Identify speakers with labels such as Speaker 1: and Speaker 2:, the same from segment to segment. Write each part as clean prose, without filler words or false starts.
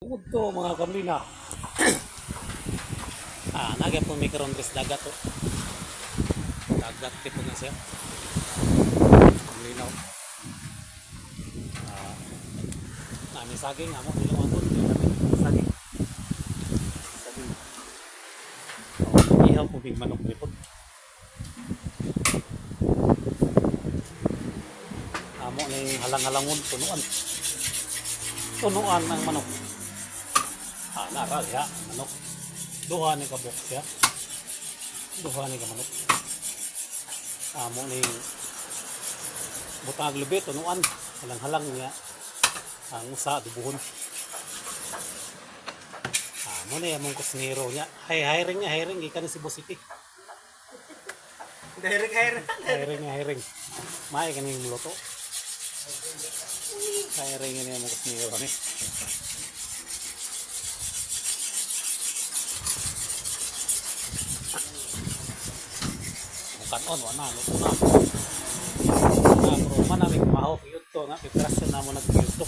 Speaker 1: Tungod to mga kamlina. Nagya po may karon tres dagat to. Dagat tipo na siya. Kamlinaw. Nami saging amo ilong ako saging. Saging. Ihaw po big manok lipot. Amo ni halang-halangon tunuan. Tunuan ng manok. Naral ya manok. Duha ni kabok siya. Duha ni ka manok. Amo ni butang lubi tunuan. Halang-halang niya. Ang usa dubuhon. Amo ni among kusnero niya. Hiring niya, hiring gikan si Cebu City. Hiring. May kaning muluto. Hiring ni among kusnero ni. Kanon wala luto na. Pero man namin mahok yuto nga piprasyon na mo nag-yuto.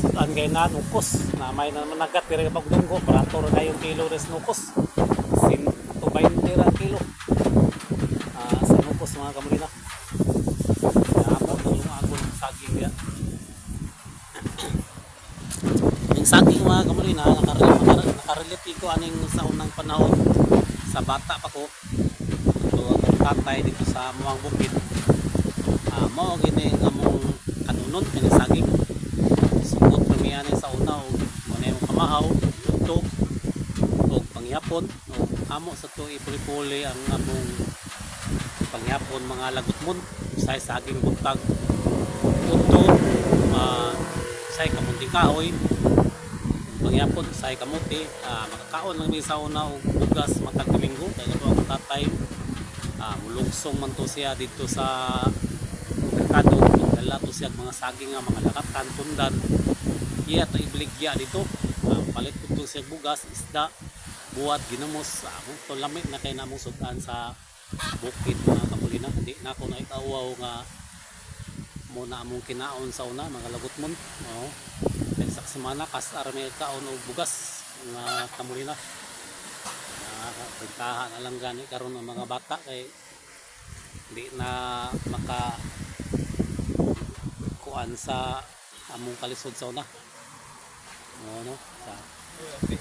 Speaker 1: Sudan kay na nukos na may na managat pero pag dunggo para to na yung kilo res nukos. Sin to 20 ra kilo. Sa nukos mga kamulina. Amo nang lumagon saging ya. Yung saging mga kamulina nakarelate ko aning sa unang panahon. Sa bata pa ko ito ang tatay dito sa Muang Bukid mao gini among kanunon kani saging sugot pamiyan sa una o muna yung kamahaw ito o pangyapon o amo sa to ipuli-puli ang among pangyapon mga lagutmon say saging buntag ito say kamunting kahoy pangyapon say kamuti makakaon lang mi sa una og bugas matag domingo kay ato ang tatay mulungsong man to siya dito sa merkado dala to siya mga saging nga mga lakatan tundan iya to ibligya dito palit to siya bugas isda buhat ginamos amo to lamig na kay namong sudan sa bukid mga kamulina hindi na ako naikawaw nga muna among kinaon sa una mga lagutmon sa semana kas arme kaon og bugas nga kamulina bentahan na lang gani karon ng mga bata kay di na maka kuan sa among kalisod sa una no sa di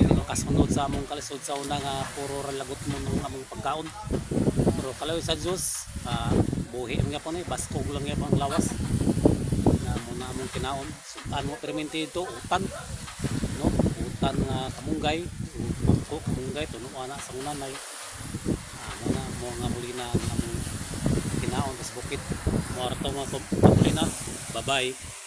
Speaker 1: na kasunod sa among kalisod sa una nga puro ra lagutmon ng among pagkaon pero kalaw sa Dios buhi nga po ni baskog lang ya pang lawas muna among kinaon sutan mo perminti ito utan no utan nga kamunggay bangko kamunggay tunuan na sa unanay muna mo nga mulina among kinaon sa bukid mo arto mga mulina bye bye.